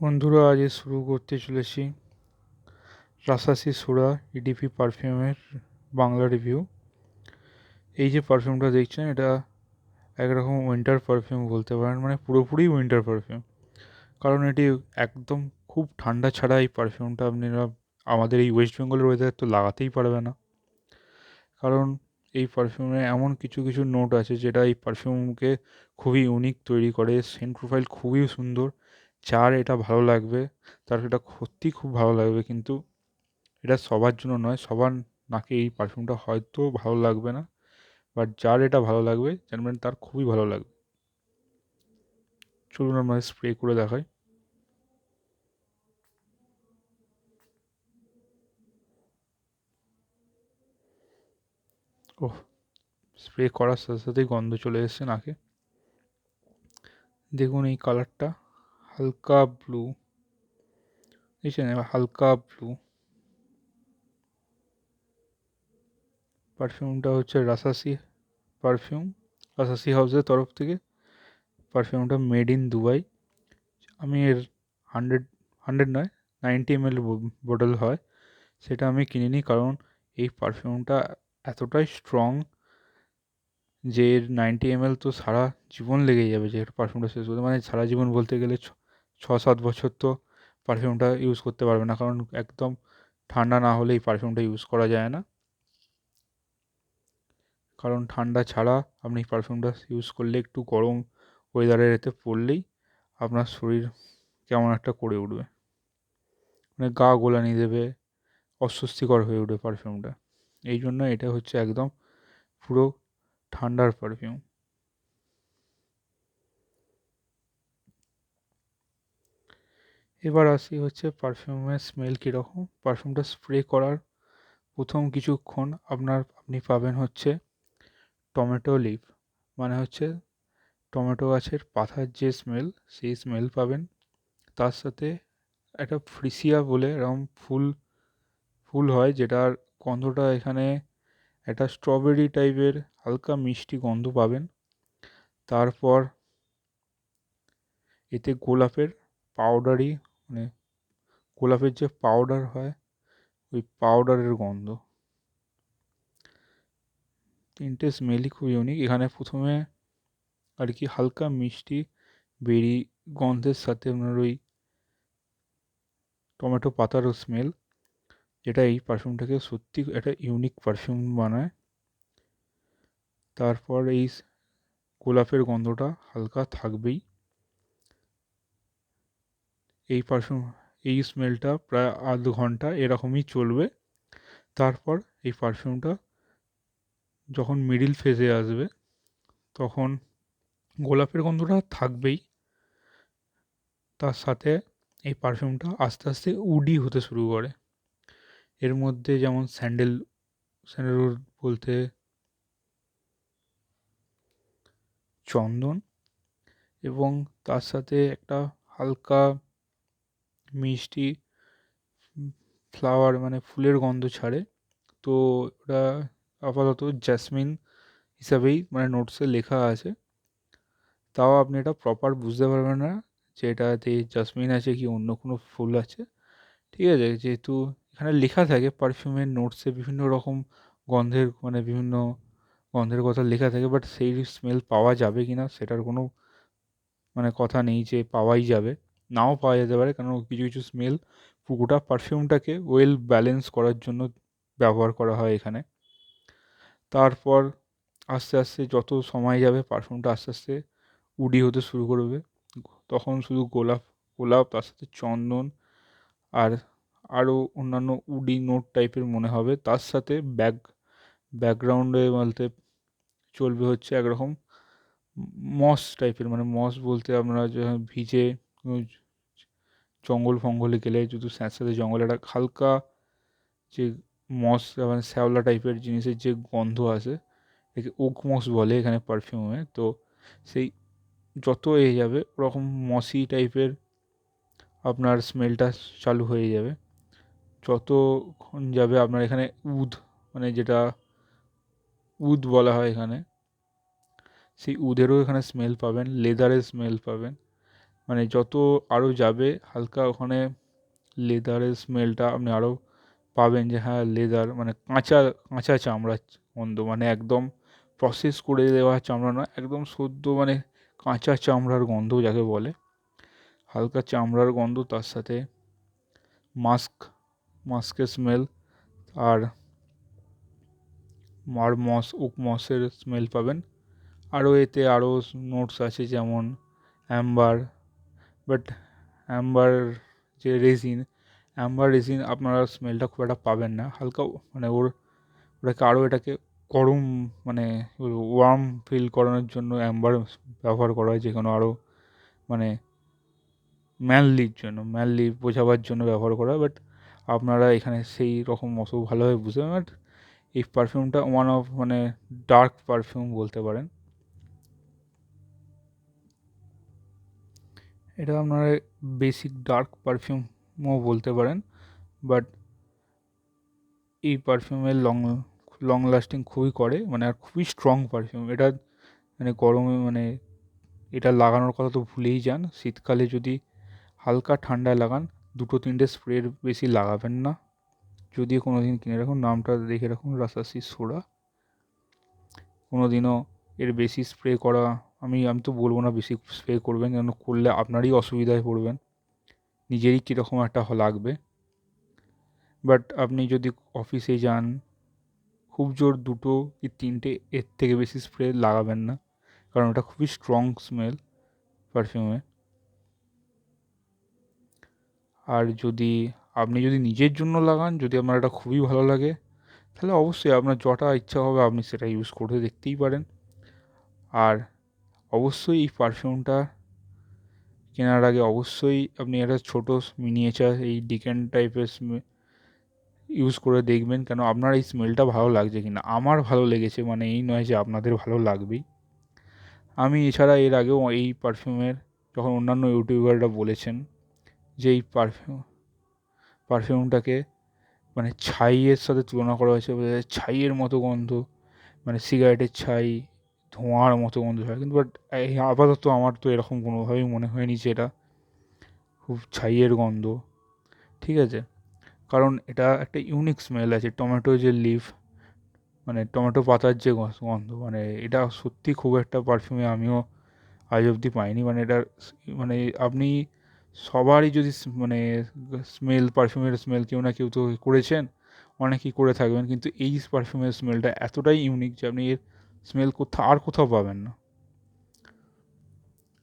বন্ধুরা, আজ শুরু করতে চলেছি রাসাসি সুরা ইডিপি পারফিউমের বাংলা রিভিউ। এই যে পারফিউমটা দেখছেন, এটা একরকম উইন্টার পারফিউম বলতে পারেন, মানে পুরোপুরি উইন্টার পারফিউম। কারণ এটি একদম খুব ঠান্ডা ছাড়া এই পারফিউমটা আপনারা আমাদের এই ওয়েস্ট বেঙ্গলের ওয়েদার তো লাগাতেই পারবে না। কারণ এই পারফিউমে এমন কিছু কিছু নোট আছে যেটা এই পারফিউমকে খুবই ইউনিক তৈরি করে। সেন্ট প্রোফাইল খুবই সুন্দর। যার এটা ভালো লাগবে তার এটা সত্যিই খুব ভালো লাগবে, কিন্তু এটা সবার জন্য নয়। সবার নাকে এই পারফিউমটা হয়তো ভালো লাগবে না, বাট যার এটা ভালো লাগবে জানবেন তার খুবই ভালো লাগবে। চলুন আমরা স্প্রে করে দেখাই। ওহ, স্প্রে করার সাথে সাথেই গন্ধ চলে এসেছে নাকে। দেখুন এই কালারটা হালকা ব্লু, দেখছেন? এবার হালকা ব্লু। পারফিউমটা হচ্ছে রাসাসি পারফিউম, রাসাসি হাউসের তরফ থেকে। পারফিউমটা মেড ইন দুবাই। আমি এর হান্ড্রেড হান্ড্রেড নয় 90 ml বোতল হয়, সেটা আমি কিনিনি। কারণ এই পারফিউমটা এতটাই স্ট্রং যে এর 90 ml তো সারা জীবন লেগে যাবে, যে পারফিউমটা শেষ হতে, মানে সারা জীবন বলতে গেলে 6-7 বছর তো পারফিউমটা ইউজ করতে পারবে না। কারণ একদম ঠান্ডা না হলে এই পারফিউমটা ইউজ করা যায় না। কারণ ঠান্ডা ছাড়া আপনি এই পারফিউমটা ইউজ করলে, একটু গরম ওয়েদারের এতে পড়লেই আপনার শরীর কেমন একটা করে উঠবে, মানে গা গোলানি দেবে, অস্বস্তিকর হয়ে উঠবে পারফিউমটা। এই জন্য এটা হচ্ছে একদম পুরো ঠান্ডার পারফিউম। এবার আসি হচ্ছে পারফিউমের স্মেল কীরকম। পারফিউমটা স্প্রে করার প্রথম কিছুক্ষণ আপনি পাবেন হচ্ছে টমেটো লিফ, মানে হচ্ছে টমেটো গাছের পাতার যে স্মেল, সেই স্মেল পাবেন। তার সাথে একটা ফ্রিসিয়া বলে এরকম ফুল ফুল হয়, যেটার গন্ধটা এখানে একটা স্ট্রবেরি টাইপের হালকা মিষ্টি গন্ধ পাবেন। তারপর এতে গোলাপের পাউডারি, মানে গোলাপের যে পাউডার হয়, ওই পাউডারের গন্ধ। তিনটে স্মেলই খুব ইউনিক। এখানে প্রথমে আর কি হালকা মিষ্টি বেরি গন্ধের সাথে আপনার ওই টমেটো পাতারও স্মেল, যেটা এই পারফিউমটাকে সত্যি একটা ইউনিক পারফিউম বানায়। তারপর এই গোলাপের গন্ধটা হালকা থাকবেই। এই পারফিউম, এই স্মেলটা প্রায় আধ ঘন্টা এরকমই চলবে। তারপর এই পারফিউমটা যখন মিডিল ফেজে আসবে, তখন গোলাপের গন্ধটা থাকবেই, তার সাথে এই পারফিউমটা আস্তে আস্তে উডি হতে শুরু করে। এর মধ্যে যেমন স্যান্ডেলউড বলতে চন্দন, এবং তার সাথে একটা হালকা মিষ্টি ফ্লাওয়ার, মানে ফুলের গন্ধ ছাড়ে। তো ওটা আপাতত জ্যাসমিন হিসাবেই মানে নোটসে লেখা আছে। তাও আপনি এটা প্রপার বুঝতে পারবেন না যে এটাতে জাসমিন আছে কি অন্য কোনো ফুল আছে। ঠিক আছে? যেহেতু এখানে লেখা থাকে পারফিউমের নোটসে বিভিন্ন রকম গন্ধের, মানে বিভিন্ন গন্ধের কথা লেখা থাকে, বাট সেই স্মেল পাওয়া যাবে কি না সেটার কোনো মানে কথা নেই যে পাওয়াই যাবে, নাও পাওয়া যেতে পারে। কারণ কিছু কিছু স্মেল পুরোটা পারফিউমটাকে ওয়েল ব্যালেন্স করার জন্য ব্যবহার করা হয় এখানে। তারপর আস্তে আস্তে যত সময় যাবে পারফিউমটা আস্তে আস্তে উডি হতে শুরু করবে। তখন শুধু গোলাপ গোলাপ, তার সাথে চন্দন আর আরও অন্যান্য উডি নোট টাইপের মনে হবে। তার সাথে ব্যাকগ্রাউন্ডে বলতে চলবে হচ্ছে একরকম মস টাইপের, মানে মস বলতে আমরা যখন ভিজে জঙ্গল ফঙ্গলে গেলে যদি স্যাঁতস্যাঁতে জঙ্গলে একটা হালকা যে মস, মানে শ্যাওলা টাইপের জিনিসের যে গন্ধ আসে, একে ওক মস বলে এখানে পারফিউমে। তো সেই যত যাবে ওরকম মসি টাইপের আপনার স্মেলটা চালু হয়ে যাবে। যতক্ষণ যাবে আপনার এখানে উদ, মানে যেটা উদ বলা হয় এখানে, সেই উদেরও এখানে স্মেল পাবেন, লেদারের স্মেল পাবেন। মানে যত আরও যাবে হালকা ওখানে লেদারের স্মেলটা আপনি আরও পাবেন, যে হ্যাঁ লেদার মানে কাঁচা কাঁচা চামড়ার গন্ধ, মানে একদম প্রসেস করে দেওয়া চামড়া নয়, একদম সদ্য মানে কাঁচা চামড়ার গন্ধ যাকে বলে, হালকা চামড়ার গন্ধ, তার সাথে মাস্কের স্মেল, আর ওক মসের স্মেল পাবেন। আরও এতে আরও নোটস আছে যেমন অ্যাম্বার, বাট অ্যাম্বার যে রেজিন আপনারা স্মেলটা খুব একটা পাবেন না, হালকা মানে ওটাকে আরও এটাকে গরম মানে ওয়ার্ম ফিল করানোর জন্য অ্যাম্বার ব্যবহার করা হয়, যেখানে আরও মানে ম্যানলি বোঝাবার জন্য ব্যবহার করা হয়। বাট আপনারা এখানে সেই রকম অত ভালোভাবে বুঝতে পারেন। বাট এই পারফিউমটা ওয়ান অফ মানে ডার্ক পারফিউম বলতে পারেন। এটা আপনারা বেসিক ডার্ক পারফিউমও বলতে পারেন, বাট এই পারফিউমের লং লাস্টিং খুবই করে, মানে আর খুবই স্ট্রং পারফিউম। এটা মানে গরমে মানে এটা লাগানোর কথা তো ভুলেই যান। শীতকালে যদি হালকা ঠান্ডায় লাগান, 2-3টে স্প্রের বেশি লাগাবেন না। যদি কোনো দিন কিনে রাখুন, নামটা দেখে রাখুন, রাসাসি সোডা। কোনো দিনও এর বেশি স্প্রে করা, আমি তো বলবো না বেশি স্প্রে করবেন, কেন করলে আপনারই অসুবিধায় পড়বেন, নিজেরই কীরকম একটা লাগবে। বাট আপনি যদি অফিসে যান, খুব জোর 2 কি 3টে, এর থেকে বেশি স্প্রে লাগাবেন না, কারণ ওটা খুবই স্ট্রং স্মেল পারফিউমে। আর আপনি যদি নিজের জন্য লাগান, যদি আপনার এটা খুবই ভালো লাগে, তাহলে অবশ্যই আপনার যটা ইচ্ছা হবে আপনি সেটা ইউজ করে দেখতেই পারেন। আর অবশ্যই এই পারফিউমটা কেনার আগে অবশ্যই আপনি একটা ছোটো মিনিয়েচার এই ডিকেন টাইপের ইউজ করে দেখবেন, কেন আপনার এই স্মেলটা ভালো লাগছে কিনা। আমার ভালো লেগেছে, মানে এই নয় যে আপনাদের ভালো লাগবেই। আমি এছাড়া এর আগেও এই পারফিউমের, যখন অন্যান্য ইউটিউবাররা বলেছেন যে এই পারফিউমটাকে মানে ছাইয়ের সাথে তুলনা করা হয়েছে, ছাইয়ের মতো গন্ধ, মানে সিগারেটের ছাই, ধোঁয়ার মতো গন্ধ হয়, কিন্তু বাট আপাতত আমার তো এরকম কোনোভাবেই মনে হয়নি যে এটা খুব ছাইয়ের গন্ধ। ঠিক আছে, কারণ এটা একটা ইউনিক স্মেল আছে, টমেটো যে লিফ, মানে টমেটো পাতার যে গন্ধ, মানে এটা সত্যি খুব একটা পারফিউমে আমিও আজ অবধি পাইনি। মানে এটা মানে আপনি সবারই যদি মানে পারফিউমের স্মেল কেউ না কেউ তো করেছেন, অনেকেই করে থাকবেন, কিন্তু এই পারফিউমের স্মেলটা এতটাই ইউনিক যে আপনি এর স্মেল কোথাও পাবেন না।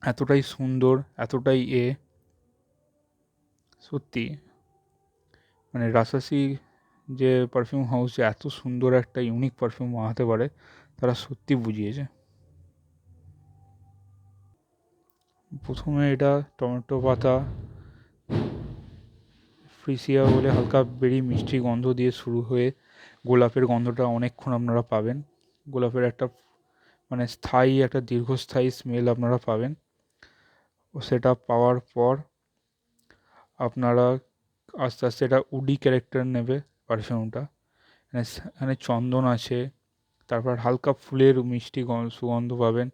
এতটাই সুন্দর, এতটাই সত্যি মানে রাসাসি যে পারফিউম হাউস যে এত সুন্দর একটা ইউনিক পারফিউম বানাতে পারে, তারা সত্যি বুঝিয়েছে। প্রথমে এটা টমেটো পাতা, ফ্রিসিয়া বলে হালকা বেরি মিষ্টি গন্ধ দিয়ে শুরু হয়ে গোলাপের গন্ধটা অনেকক্ষণ আপনারা পাবেন। গোলাপের একটা মানে একটা দীর্ঘস্থায়ী স্মেল আপনারা পাবেন। ও সেটা পাওয়ার পর আপনারা আস্তে আস্তে এটা উডি ক্যারেক্টার নেবে পারফিউমটা। এখানে চন্দন আছে, তারপর হালকা ফুলের মিষ্টি সুগন্ধ পাবেন,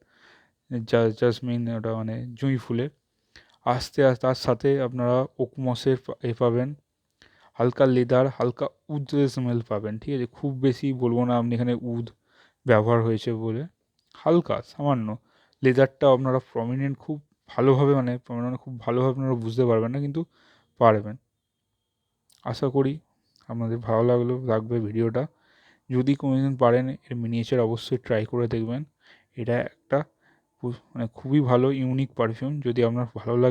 জাসমিন, ওটা মানে জুঁই ফুলের। আস্তে আস্তে তার সাথে আপনারা ওকমসের পাবেন, হালকা লেদার, হালকা উদের স্মেল পাবেন। ঠিক আছে, খুব বেশি বলবো না আপনি এখানে ব্যবহার হয়েছে বলে, হালকা সামান্য লেদারটা আপনারা খুব ভালোভাবে মানে খুব ভালোভাবে আপনারা বুঝতে পারবেন না, কিন্তু পারবেন। আশা করি আপনাদের ভালো লাগবে ভিডিওটা। যদি কোনোদিন পারেন এর মিনিয়েচার অবশ্যই ট্রাই করে দেখবেন। এটা একটা মানে খুবই ভালো ইউনিক পারফিউম, যদি আপনার ভালো লাগে